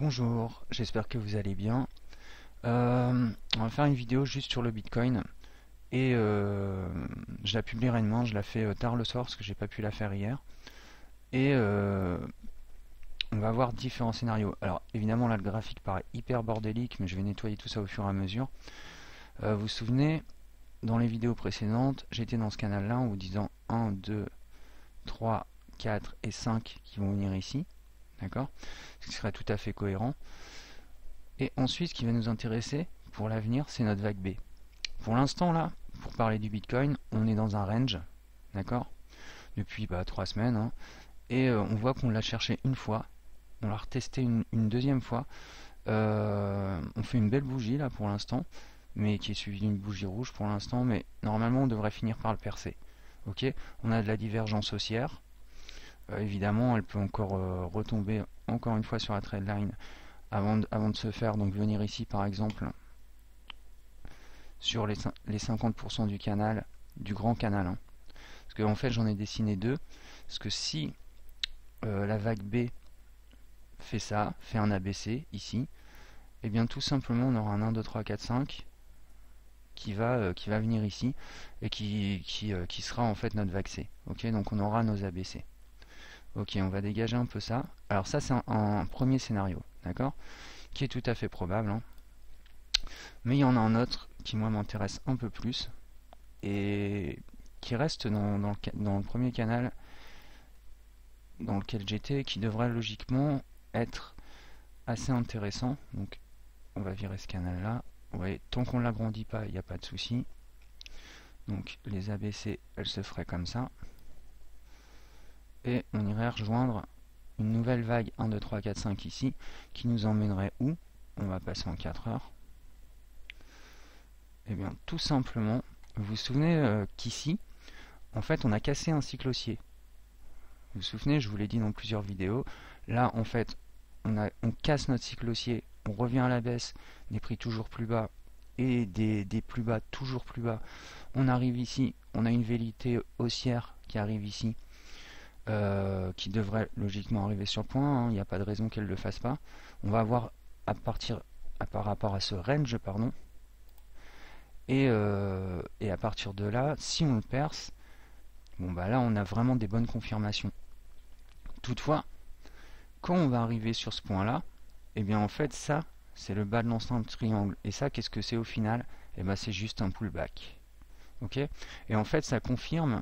Bonjour, j'espère que vous allez bien. On va faire une vidéo juste sur le Bitcoin et je la publierai demain. Je la fais tard le soir parce que j'ai pas pu la faire hier. Et on va voir différents scénarios. Alors évidemment là le graphique paraît hyper bordélique, mais je vais nettoyer tout ça au fur et à mesure. Vous vous souvenez, dans les vidéos précédentes, j'étais dans ce canal là en vous disant 1, 2, 3, 4 et 5 qui vont venir ici. D'accord? Ce qui serait tout à fait cohérent. Et ensuite, ce qui va nous intéresser pour l'avenir, c'est notre vague B. Pour l'instant, là, pour parler du Bitcoin, on est dans un range, d'accord, depuis 3 semaines, hein, et on voit qu'on l'a cherché une fois, on l'a retesté une deuxième fois. On fait une belle bougie là pour l'instant, mais qui est suivie d'une bougie rouge pour l'instant, mais normalement on devrait finir par le percer. Ok, on a de la divergence haussière. Évidemment, elle peut encore retomber encore une fois sur la trendline avant de se faire, donc venir ici par exemple sur les 50% du canal, du grand canal, hein. Parce que en fait j'en ai dessiné deux, parce que si la vague B fait ça, fait un ABC ici, et bien tout simplement on aura un 1, 2, 3, 4, 5 qui va venir ici et qui sera en fait notre vague C. Ok, donc on aura nos ABC. Ok, on va dégager un peu ça. Alors ça c'est un premier scénario, d'accord, qui est tout à fait probable, hein. Mais il y en a un autre qui moi m'intéresse un peu plus et qui reste dans le premier canal dans lequel j'étais, qui devrait logiquement être assez intéressant. Donc on va virer ce canal là. Vous voyez, tant qu'on ne l'agrandit pas, il n'y a pas de souci. Donc les ABC, elles se feraient comme ça. Et on irait rejoindre une nouvelle vague 1, 2, 3, 4, 5 ici, qui nous emmènerait où? On va passer en 4 heures. Et bien tout simplement, vous vous souvenez qu'ici, en fait on a cassé un cycle haussier. Vous vous souvenez, je vous l'ai dit dans plusieurs vidéos, là en fait on casse notre cycle haussier, on revient à la baisse, des prix toujours plus bas et des plus bas toujours plus bas. On arrive ici, on a une velléité haussière qui arrive ici, qui devrait logiquement arriver sur le point, hein, il n'y a pas de raison qu'elle ne le fasse pas. On va avoir par rapport à ce range, pardon, et à partir de là, si on le perce, bon bah là on a vraiment des bonnes confirmations. Toutefois, quand on va arriver sur ce point là, et bien en fait ça c'est le bas de l'ensemble triangle, et ça qu'est-ce que c'est au final? Et ben c'est juste un pullback. Ok, et en fait ça confirme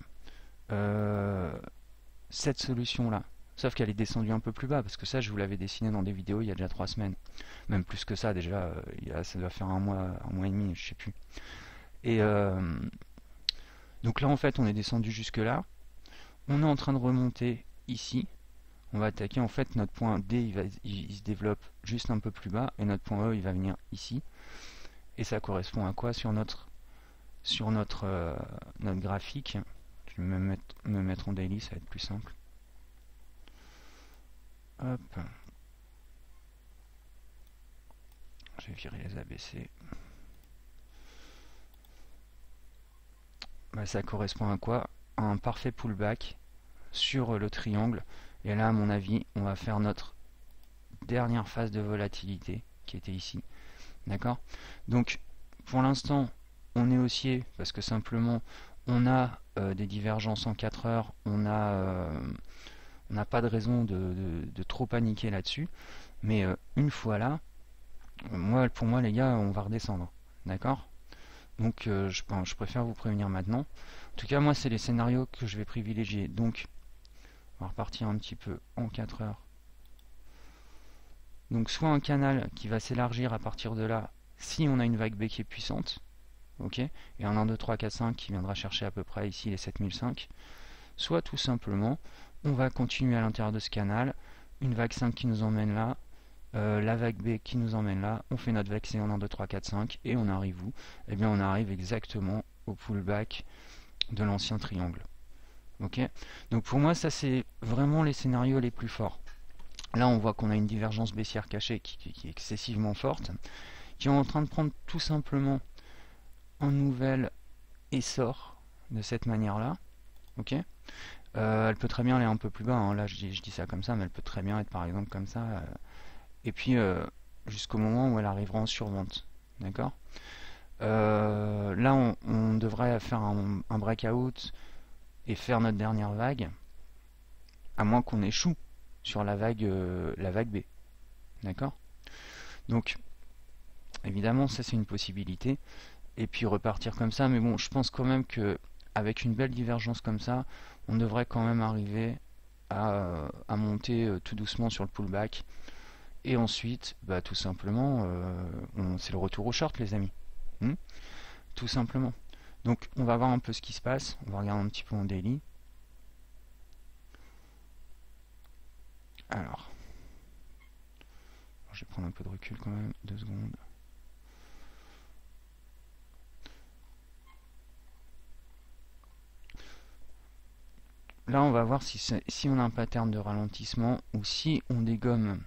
cette solution là, sauf qu'elle est descendue un peu plus bas, parce que ça je vous l'avais dessiné dans des vidéos il y a déjà 3 semaines, même plus que ça déjà, ça doit faire un mois et demi, je sais plus. Et donc là en fait on est descendu jusque là, on est en train de remonter ici, on va attaquer en fait notre point D, il se développe juste un peu plus bas, et notre point E il va venir ici, et ça correspond à quoi sur notre graphique? Je vais me mettre en daily, ça va être plus simple. Hop, je vais virer les ABC. Bah, ça correspond à quoi? À un parfait pullback sur le triangle. Et là, à mon avis, on va faire notre dernière phase de volatilité qui était ici. D'accord? Donc, pour l'instant, on est haussier parce que simplement, on a des divergences en 4 heures. On n'a pas de raison de trop paniquer là-dessus. Mais une fois là, pour moi, les gars, on va redescendre. D'accord? Donc, je préfère vous prévenir maintenant. En tout cas, moi, c'est les scénarios que je vais privilégier. Donc, on va repartir un petit peu en 4 heures. Donc soit un canal qui va s'élargir à partir de là, si on a une vague B qui est puissante, ok, et un 1, 2, 3, 4, 5 qui viendra chercher à peu près ici les 7005, soit tout simplement, on va continuer à l'intérieur de ce canal, une vague 5 qui nous emmène là, la vague B qui nous emmène là, on fait notre vague C en 1, 2, 3, 4, 5, et on arrive où? Eh bien on arrive exactement au pullback de l'ancien triangle. Ok, donc pour moi ça c'est vraiment les scénarios les plus forts. Là on voit qu'on a une divergence baissière cachée qui est excessivement forte, qui est en train de prendre tout simplement un nouvel essor de cette manière là. Ok, elle peut très bien aller un peu plus bas, hein. Là je dis ça comme ça, mais elle peut très bien être par exemple comme ça, et puis jusqu'au moment où elle arrivera en survente. D'accord? Là, on devrait faire un breakout et faire notre dernière vague, à moins qu'on échoue sur la vague B. D'accord? Donc, évidemment, ça c'est une possibilité. Et puis repartir comme ça, mais bon, je pense quand même que avec une belle divergence comme ça, on devrait quand même arriver à monter tout doucement sur le pullback. Et ensuite, bah, tout simplement, c'est le retour au short, les amis. Hmm, tout simplement. Donc, on va voir un peu ce qui se passe. On va regarder un petit peu en daily. Alors, je vais prendre un peu de recul quand même, 2 secondes. Là, on va voir si on a un pattern de ralentissement ou si on dégomme.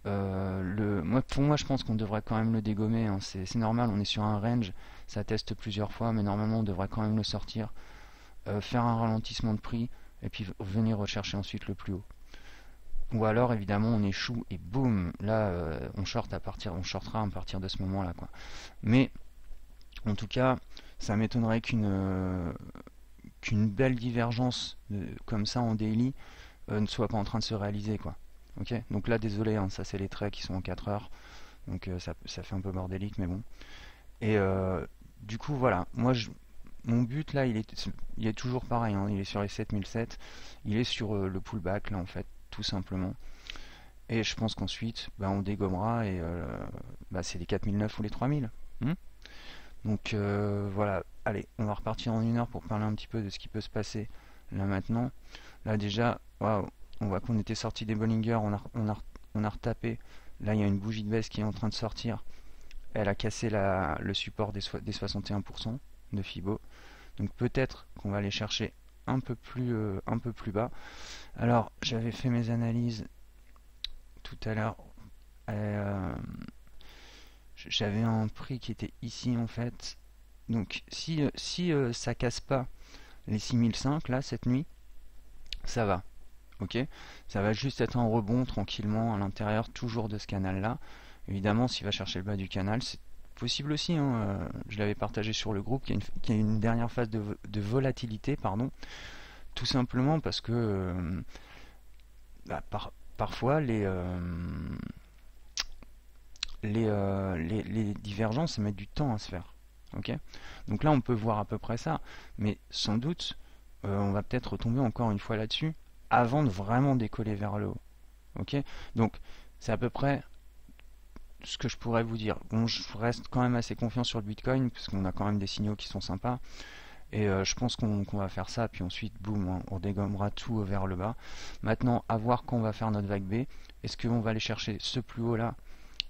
Pour moi, je pense qu'on devrait quand même le dégommer, hein. C'est normal, on est sur un range, ça teste plusieurs fois, mais normalement, on devrait quand même le sortir, faire un ralentissement de prix et puis venir rechercher ensuite le plus haut. Ou alors, évidemment, on échoue et boum, là, on shortera à partir de ce moment-là, quoi. Mais en tout cas, ça m'étonnerait qu'une belle divergence comme ça en daily ne soit pas en train de se réaliser, quoi. Ok, donc là, désolé, hein, ça c'est les traits qui sont en 4 heures, donc ça fait un peu bordélique, mais bon. Et du coup, voilà, mon but là, il est toujours pareil, hein, il est sur les 7007, il est sur le pullback là en fait, tout simplement. Et je pense qu'ensuite, bah, on dégommera et bah, c'est les 4009 ou les 3000. Donc voilà, allez, on va repartir en 1 heure pour parler un petit peu de ce qui peut se passer là maintenant. Là déjà, waouh, on voit qu'on était sorti des Bollinger, on a retapé. Là, il y a une bougie de baisse qui est en train de sortir. Elle a cassé le support des 61% de Fibo. Donc peut-être qu'on va aller chercher un peu plus bas. Alors, j'avais fait mes analyses tout à l'heure. J'avais un prix qui était ici en fait. Donc si ça casse pas les 6005 là cette nuit, ça va. Ok, ça va juste être un rebond tranquillement à l'intérieur toujours de ce canal là. Évidemment, s'il va chercher le bas du canal, c'est possible aussi, hein. Je l'avais partagé sur le groupe qu'il y a une dernière phase de volatilité, pardon, tout simplement parce que bah, parfois les divergences mettent du temps à se faire. Ok, donc là on peut voir à peu près ça, mais sans doute on va peut-être retomber encore une fois là-dessus avant de vraiment décoller vers le haut. Ok, donc c'est à peu près ce que je pourrais vous dire. Bon, je reste quand même assez confiant sur le Bitcoin parce qu'on a quand même des signaux qui sont sympas et je pense qu'on va faire ça, puis ensuite boum, hein, on dégommera tout vers le bas. Maintenant, à voir quand on va faire notre vague B. Est-ce qu'on va aller chercher ce plus haut là,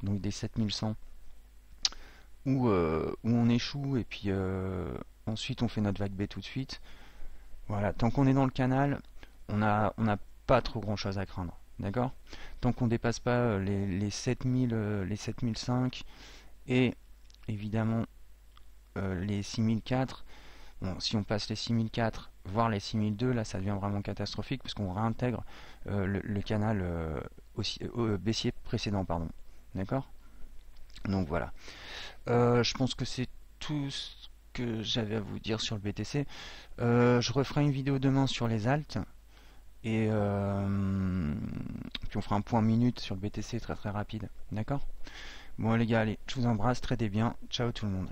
donc des 7100, où on échoue et puis ensuite on fait notre vague B tout de suite. Voilà, tant qu'on est dans le canal, on n'a pas trop grand chose à craindre. D'accord? Tant qu'on dépasse pas les 7000, les 7005 et évidemment les 6004. Bon, si on passe les 6004, voire les 6002, là ça devient vraiment catastrophique parce qu'on réintègre le canal baissier précédent, pardon. D'accord? Donc voilà. Je pense que c'est tout ce que j'avais à vous dire sur le BTC. Je referai une vidéo demain sur les alts. Et puis on fera un point minute sur le BTC très très rapide. D'accord? Bon les gars, allez, je vous embrasse, tradez bien. Ciao tout le monde.